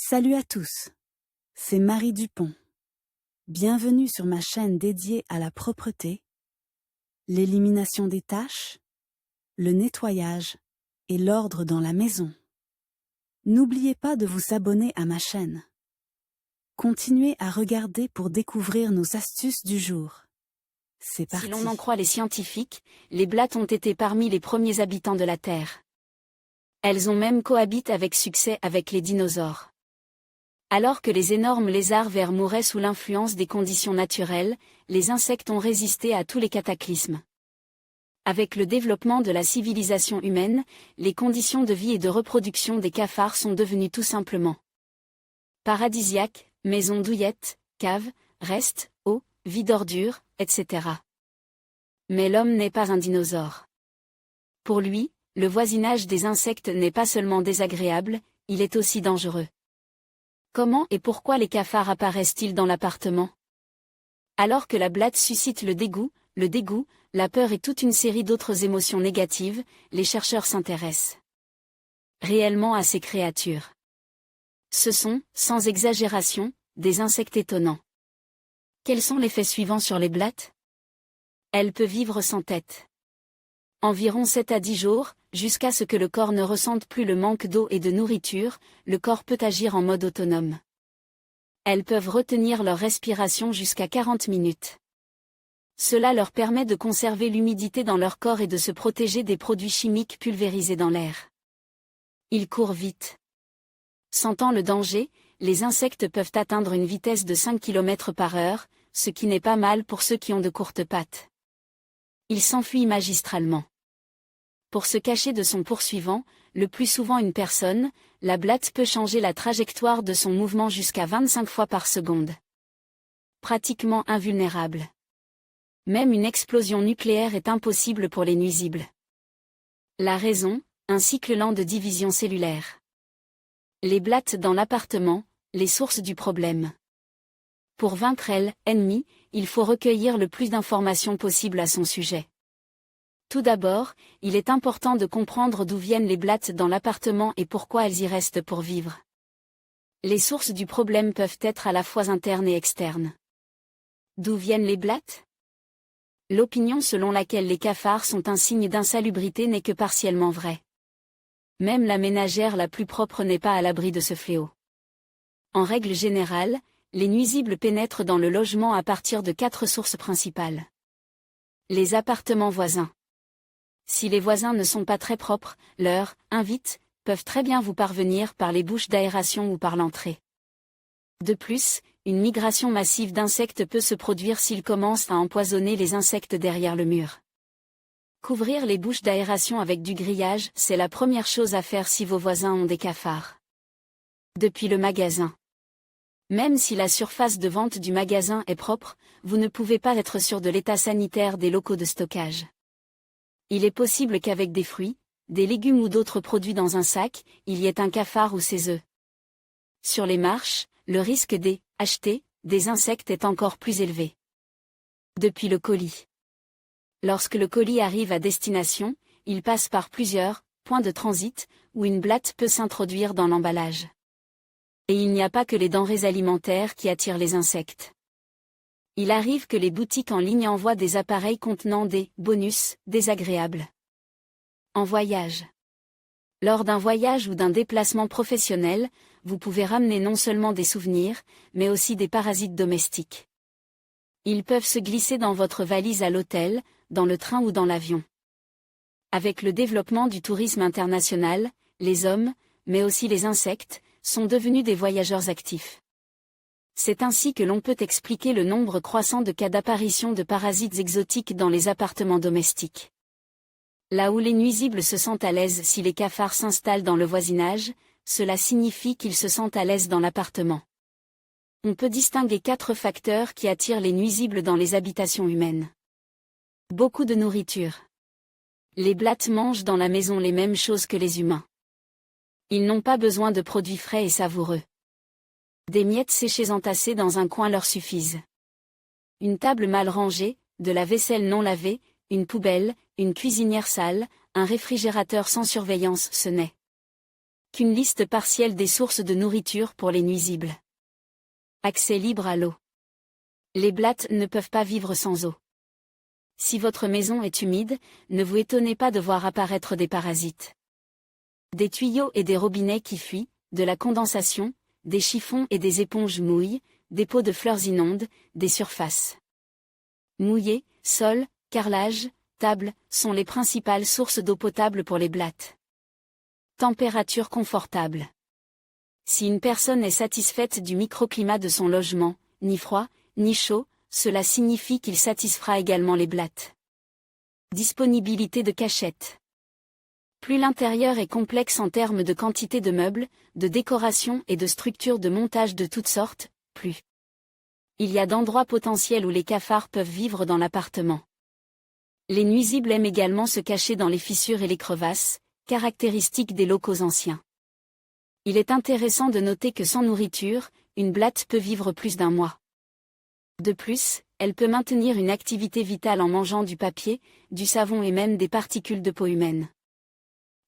Salut à tous, c'est Marie Dupont. Bienvenue sur ma chaîne dédiée à la propreté, l'élimination des taches, le nettoyage et l'ordre dans la maison. N'oubliez pas de vous abonner à ma chaîne. Continuez à regarder pour découvrir nos astuces du jour. C'est parti. Si l'on en croit les scientifiques, les blattes ont été parmi les premiers habitants de la Terre. Elles ont même cohabité avec succès avec les dinosaures. Alors que les énormes lézards verts mouraient sous l'influence des conditions naturelles, les insectes ont résisté à tous les cataclysmes. Avec le développement de la civilisation humaine, les conditions de vie et de reproduction des cafards sont devenues tout simplement paradisiaques, maisons douillettes, caves, restes, eau, vie d'ordures, etc. Mais l'homme n'est pas un dinosaure. Pour lui, le voisinage des insectes n'est pas seulement désagréable, il est aussi dangereux. Comment et pourquoi les cafards apparaissent-ils dans l'appartement? Alors que la blatte suscite le dégoût, la peur et toute une série d'autres émotions négatives, les chercheurs s'intéressent réellement à ces créatures. Ce sont, sans exagération, des insectes étonnants. Quels sont les faits suivants sur les blattes? Elle peut vivre sans tête. Environ 7 à 10 jours, jusqu'à ce que le corps ne ressente plus le manque d'eau et de nourriture, le corps peut agir en mode autonome. Elles peuvent retenir leur respiration jusqu'à 40 minutes. Cela leur permet de conserver l'humidité dans leur corps et de se protéger des produits chimiques pulvérisés dans l'air. Ils courent vite. Sentant le danger, les insectes peuvent atteindre une vitesse de 5 km/h, ce qui n'est pas mal pour ceux qui ont de courtes pattes. Ils s'enfuient magistralement. Pour se cacher de son poursuivant, le plus souvent une personne, la blatte peut changer la trajectoire de son mouvement jusqu'à 25 fois par seconde. Pratiquement invulnérable. Même une explosion nucléaire est impossible pour les nuisibles. La raison, un cycle lent de division cellulaire. Les blattes dans l'appartement, les sources du problème. Pour vaincre l'ennemi, il faut recueillir le plus d'informations possible à son sujet. Tout d'abord, il est important de comprendre d'où viennent les blattes dans l'appartement et pourquoi elles y restent pour vivre. Les sources du problème peuvent être à la fois internes et externes. D'où viennent les blattes? L'opinion selon laquelle les cafards sont un signe d'insalubrité n'est que partiellement vraie. Même la ménagère la plus propre n'est pas à l'abri de ce fléau. En règle générale, les nuisibles pénètrent dans le logement à partir de 4 sources principales. Les appartements voisins. Si les voisins ne sont pas très propres, leurs invites peuvent très bien vous parvenir par les bouches d'aération ou par l'entrée. De plus, une migration massive d'insectes peut se produire s'ils commencent à empoisonner les insectes derrière le mur. Couvrir les bouches d'aération avec du grillage, c'est la première chose à faire si vos voisins ont des cafards. Depuis le magasin. Même si la surface de vente du magasin est propre, vous ne pouvez pas être sûr de l'état sanitaire des locaux de stockage. Il est possible qu'avec des fruits, des légumes ou d'autres produits dans un sac, il y ait un cafard ou ses œufs. Sur les marches, le risque d'acheter des insectes est encore plus élevé. Depuis le colis. Lorsque le colis arrive à destination, il passe par plusieurs points de transit, où une blatte peut s'introduire dans l'emballage. Et il n'y a pas que les denrées alimentaires qui attirent les insectes. Il arrive que les boutiques en ligne envoient des appareils contenant des bonus désagréables. En voyage. Lors d'un voyage ou d'un déplacement professionnel, vous pouvez ramener non seulement des souvenirs, mais aussi des parasites domestiques. Ils peuvent se glisser dans votre valise à l'hôtel, dans le train ou dans l'avion. Avec le développement du tourisme international, les hommes, mais aussi les insectes, sont devenus des voyageurs actifs. C'est ainsi que l'on peut expliquer le nombre croissant de cas d'apparition de parasites exotiques dans les appartements domestiques. Là où les nuisibles se sentent à l'aise si les cafards s'installent dans le voisinage, cela signifie qu'ils se sentent à l'aise dans l'appartement. On peut distinguer 4 facteurs qui attirent les nuisibles dans les habitations humaines. Beaucoup de nourriture. Les blattes mangent dans la maison les mêmes choses que les humains. Ils n'ont pas besoin de produits frais et savoureux. Des miettes séchées entassées dans un coin leur suffisent. Une table mal rangée, de la vaisselle non lavée, une poubelle, une cuisinière sale, un réfrigérateur sans surveillance, ce n'est Qu'une liste partielle des sources de nourriture pour les nuisibles. Accès libre à l'eau. Les blattes ne peuvent pas vivre sans eau. Si votre maison est humide, ne vous étonnez pas de voir apparaître des parasites. Des tuyaux et des robinets qui fuient, de la condensation, des chiffons et des éponges mouillent, des pots de fleurs inondent, des surfaces mouillées, sol, carrelage, table, sont les principales sources d'eau potable pour les blattes. Température confortable. Si une personne est satisfaite du microclimat de son logement, ni froid, ni chaud, cela signifie qu'il satisfera également les blattes. Disponibilité de cachettes. Plus l'intérieur est complexe en termes de quantité de meubles, de décoration et de structures de montage de toutes sortes, plus il y a d'endroits potentiels où les cafards peuvent vivre dans l'appartement. Les nuisibles aiment également se cacher dans les fissures et les crevasses, caractéristiques des locaux anciens. Il est intéressant de noter que sans nourriture, une blatte peut vivre plus d'un mois. De plus, elle peut maintenir une activité vitale en mangeant du papier, du savon et même des particules de peau humaine.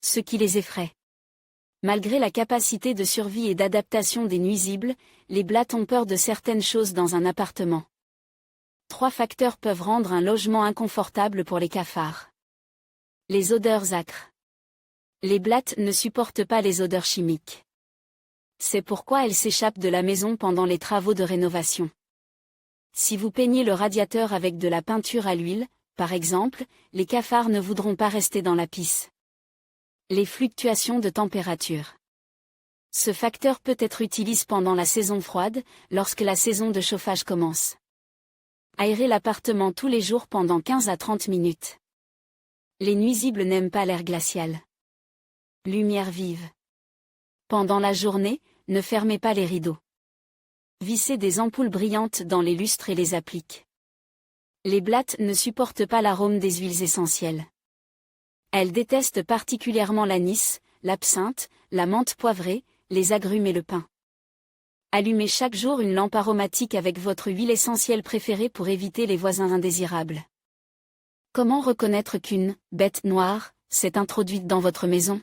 Ce qui les effraie. Malgré la capacité de survie et d'adaptation des nuisibles, les blattes ont peur de certaines choses dans un appartement. 3 facteurs peuvent rendre un logement inconfortable pour les cafards. Les odeurs âcres. Les blattes ne supportent pas les odeurs chimiques. C'est pourquoi elles s'échappent de la maison pendant les travaux de rénovation. Si vous peignez le radiateur avec de la peinture à l'huile, par exemple, les cafards ne voudront pas rester dans la pisse. Les fluctuations de température. Ce facteur peut être utilisé pendant la saison froide, lorsque la saison de chauffage commence. Aérez l'appartement tous les jours pendant 15 à 30 minutes. Les nuisibles n'aiment pas l'air glacial. Lumière vive. Pendant la journée, ne fermez pas les rideaux. Vissez des ampoules brillantes dans les lustres et les appliques. Les blattes ne supportent pas l'arôme des huiles essentielles. Elles détestent particulièrement l'anis, l'absinthe, la menthe poivrée, les agrumes et le pin. Allumez chaque jour une lampe aromatique avec votre huile essentielle préférée pour éviter les voisins indésirables. Comment reconnaître qu'une bête noire s'est introduite dans votre maison?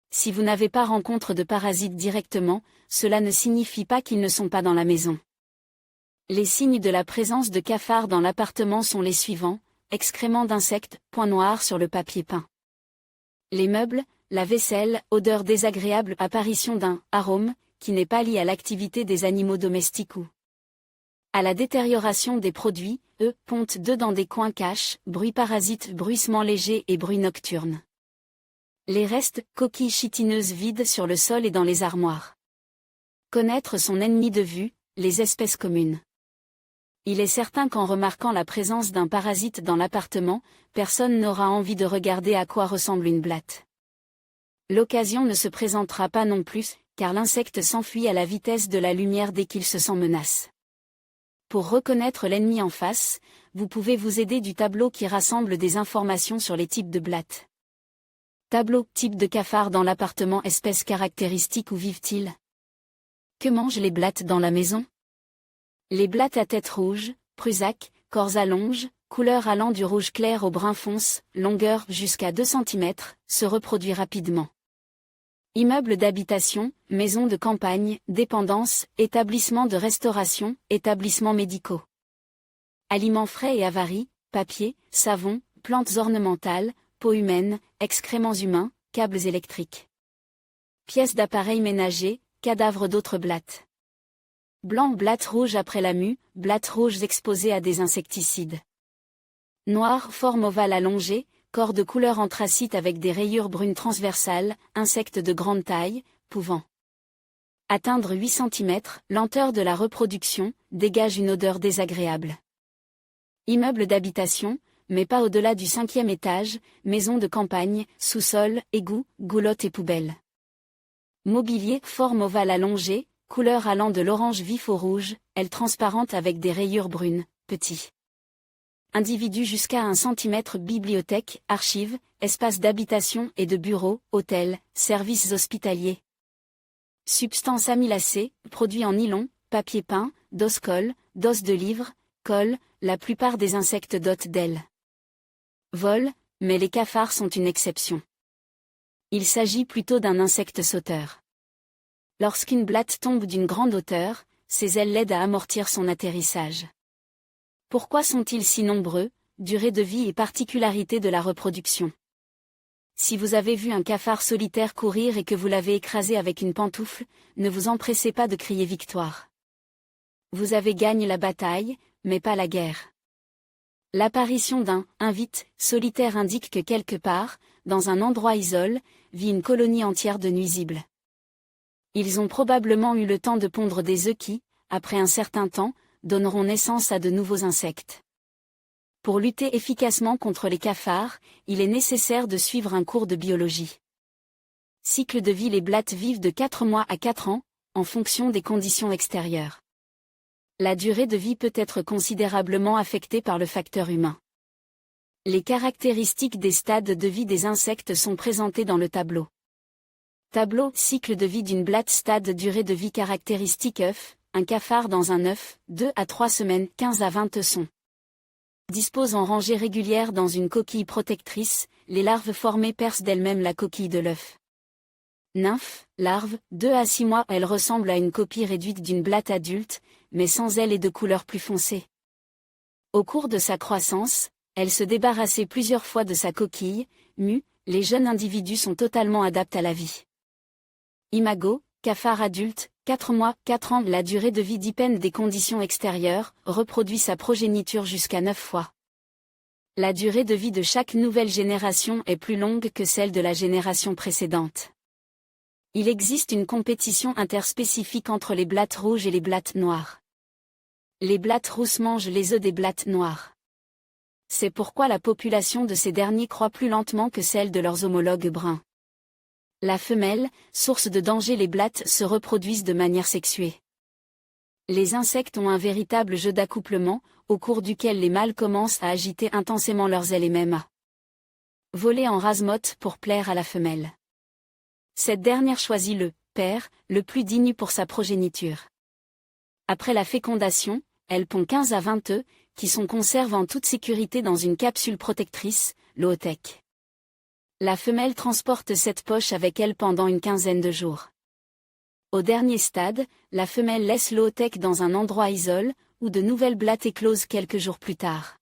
Si vous n'avez pas rencontre de parasites directement, cela ne signifie pas qu'ils ne sont pas dans la maison. Les signes de la présence de cafards dans l'appartement sont les suivants: excréments d'insectes, point noir sur le papier peint. Les meubles, la vaisselle, odeur désagréable, apparition d'un arôme qui n'est pas lié à l'activité des animaux domestiques ou à la détérioration des produits, ponte d'œufs dans des coins caches, bruit parasite, bruissement léger et bruit nocturne. Les restes, coquilles chitineuses vides sur le sol et dans les armoires. Connaître son ennemi de vue, les espèces communes. Il est certain qu'en remarquant la présence d'un parasite dans l'appartement, personne n'aura envie de regarder à quoi ressemble une blatte. L'occasion ne se présentera pas non plus, car l'insecte s'enfuit à la vitesse de la lumière dès qu'il se sent menace. Pour reconnaître l'ennemi en face, vous pouvez vous aider du tableau qui rassemble des informations sur les types de blattes. Tableau, type de cafard dans l'appartement, espèces caractéristiques, où vivent-ils? Que mangent les blattes dans la maison? Les blattes à tête rouge, Prusac, corps allonge, couleur allant du rouge clair au brun fonce, longueur jusqu'à 2 cm, se reproduit rapidement. Immeuble d'habitation, maison de campagne, dépendance, établissement de restauration, établissements médicaux. Aliments frais et avaries, papier, savon, plantes ornementales, peau humaine, excréments humains, câbles électriques. Pièces d'appareils ménagers, cadavres d'autres blattes. Blanc, blattes rouges après la mue, blattes rouges exposées à des insecticides. Noir, forme ovale allongée, corps de couleur anthracite avec des rayures brunes transversales, insectes de grande taille, pouvant atteindre 8 cm, lenteur de la reproduction, dégage une odeur désagréable. Immeuble d'habitation, mais pas au-delà du 5e étage, maison de campagne, sous-sol, égout, goulotte et poubelle. Mobilier, forme ovale allongée, couleur allant de l'orange vif au rouge, aile transparente avec des rayures brunes, petit. Individu jusqu'à 1 cm. Bibliothèque, archives, espace d'habitation et de bureaux, hôtels, services hospitaliers. Substance amylacée, produit en nylon, papier peint, d'os-colle, d'os de livre, colle, la plupart des insectes dotent d'ailes. Vol, mais les cafards sont une exception. Il s'agit plutôt d'un insecte sauteur. Lorsqu'une blatte tombe d'une grande hauteur, ses ailes l'aident à amortir son atterrissage. Pourquoi sont-ils si nombreux? Durée de vie et particularité de la reproduction. Si vous avez vu un cafard solitaire courir et que vous l'avez écrasé avec une pantoufle, ne vous empressez pas de crier victoire. Vous avez gagné la bataille, mais pas la guerre. L'apparition d'un « invite » solitaire indique que quelque part, dans un endroit isolé, vit une colonie entière de nuisibles. Ils ont probablement eu le temps de pondre des œufs qui, après un certain temps, donneront naissance à de nouveaux insectes. Pour lutter efficacement contre les cafards, il est nécessaire de suivre un cours de biologie. Cycle de vie: les blattes vivent de 4 mois à 4 ans, en fonction des conditions extérieures. La durée de vie peut être considérablement affectée par le facteur humain. Les caractéristiques des stades de vie des insectes sont présentées dans le tableau. Tableau: cycle de vie d'une blatte, stade, durée de vie, caractéristiques. œuf, un cafard dans un œuf, 2 à 3 semaines, 15 à 20 œufs. Dispose en rangées régulières dans une coquille protectrice, les larves formées percent d'elles-mêmes la coquille de l'œuf. Nymphe, larve, 2 à 6 mois, elle ressemble à une copie réduite d'une blatte adulte, mais sans ailes et de couleur plus foncée. Au cours de sa croissance, elle se débarrassait plusieurs fois de sa coquille, mue, les jeunes individus sont totalement adaptés à la vie. Imago, cafard adulte, 4 mois, 4 ans, la durée de vie dépend des conditions extérieures, reproduit sa progéniture jusqu'à 9 fois. La durée de vie de chaque nouvelle génération est plus longue que celle de la génération précédente. Il existe une compétition interspécifique entre les blattes rouges et les blattes noires. Les blattes rousses mangent les œufs des blattes noires. C'est pourquoi la population de ces derniers croît plus lentement que celle de leurs homologues bruns. La femelle, source de danger, les blattes se reproduisent de manière sexuée. Les insectes ont un véritable jeu d'accouplement, au cours duquel les mâles commencent à agiter intensément leurs ailes et même à voler en rase-motte pour plaire à la femelle. Cette dernière choisit le père, le plus digne pour sa progéniture. Après la fécondation, elle pond 15 à 20 œufs, qui sont conservés en toute sécurité dans une capsule protectrice, l'oothèque. La femelle transporte cette poche avec elle pendant une quinzaine de jours. Au dernier stade, la femelle laisse l'oothèque dans un endroit isolé, où de nouvelles blattes éclosent quelques jours plus tard.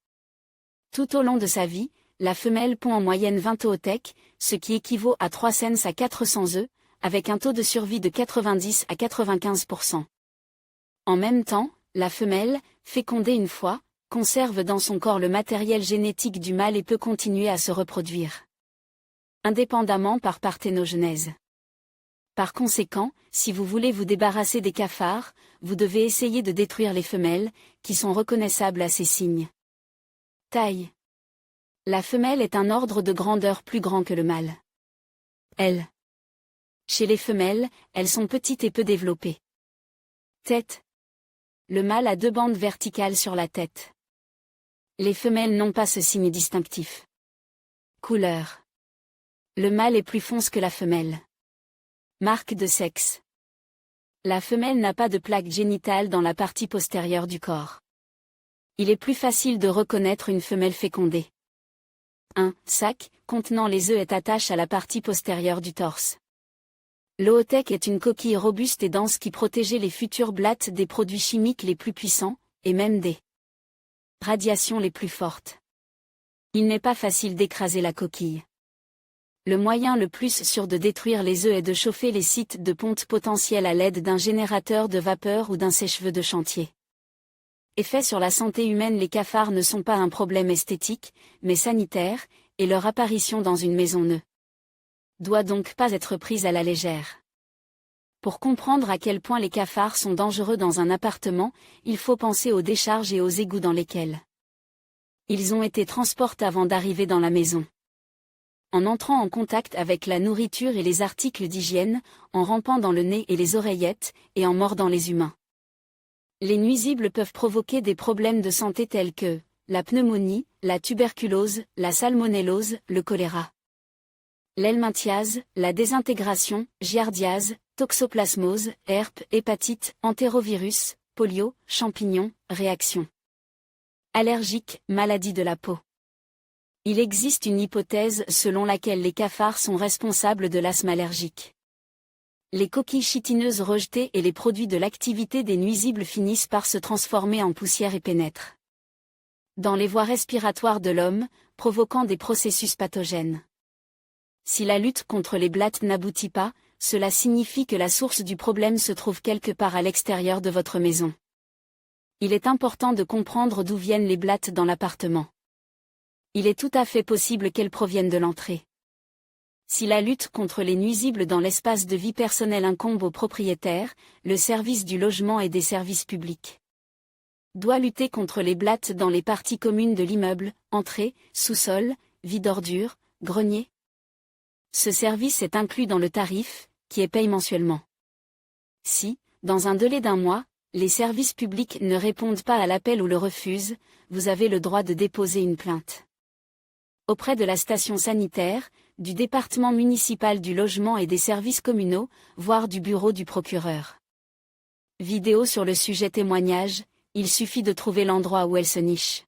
Tout au long de sa vie, la femelle pond en moyenne 20 oothèques, ce qui équivaut à 300 à 400 œufs, avec un taux de survie de 90 à 95%. En même temps, la femelle, fécondée une fois, conserve dans son corps le matériel génétique du mâle et peut continuer à se reproduire indépendamment par parthénogenèse. Par conséquent, si vous voulez vous débarrasser des cafards, vous devez essayer de détruire les femelles, qui sont reconnaissables à ces signes. Taille. La femelle est un ordre de grandeur plus grand que le mâle. Chez les femelles, elles sont petites et peu développées. Tête. Le mâle a 2 bandes verticales sur la tête. Les femelles n'ont pas ce signe distinctif. Couleur. Le mâle est plus foncé que la femelle. Marque de sexe. La femelle n'a pas de plaque génitale dans la partie postérieure du corps. Il est plus facile de reconnaître une femelle fécondée. Un sac, contenant les œufs est attaché à la partie postérieure du torse. L'oothèque est une coquille robuste et dense qui protégeait les futures blattes des produits chimiques les plus puissants, et même des radiations les plus fortes. Il n'est pas facile d'écraser la coquille. Le moyen le plus sûr de détruire les œufs est de chauffer les sites de ponte potentiels à l'aide d'un générateur de vapeur ou d'un sèche-cheveux de chantier. Effet sur la santé humaine: les cafards ne sont pas un problème esthétique, mais sanitaire, et leur apparition dans une maison ne doit donc pas être prise à la légère. Pour comprendre à quel point les cafards sont dangereux dans un appartement, il faut penser aux décharges et aux égouts dans lesquels ils ont été transportés avant d'arriver dans la maison. En entrant en contact avec la nourriture et les articles d'hygiène, en rampant dans le nez et les oreillettes, et en mordant les humains. Les nuisibles peuvent provoquer des problèmes de santé tels que la pneumonie, la tuberculose, la salmonellose, le choléra, l'helminthiase, la désintégration, giardiase, toxoplasmose, herpes, hépatite, entérovirus, polio, champignons, réaction allergique, maladie de la peau. Il existe une hypothèse selon laquelle les cafards sont responsables de l'asthme allergique. Les coquilles chitineuses rejetées et les produits de l'activité des nuisibles finissent par se transformer en poussière et pénètrent dans les voies respiratoires de l'homme, provoquant des processus pathogènes. Si la lutte contre les blattes n'aboutit pas, cela signifie que la source du problème se trouve quelque part à l'extérieur de votre maison. Il est important de comprendre d'où viennent les blattes dans l'appartement. Il est tout à fait possible qu'elles proviennent de l'entrée. Si la lutte contre les nuisibles dans l'espace de vie personnel incombe aux propriétaires, le service du logement et des services publics doit lutter contre les blattes dans les parties communes de l'immeuble, entrée, sous-sol, vie d'ordures, grenier. Ce service est inclus dans le tarif, qui est payé mensuellement. Si, dans un délai d'1 mois, les services publics ne répondent pas à l'appel ou le refusent, vous avez le droit de déposer une plainte auprès de la station sanitaire, du département municipal du logement et des services communaux, voire du bureau du procureur. Vidéo sur le sujet témoignage, il suffit de trouver l'endroit où elle se niche.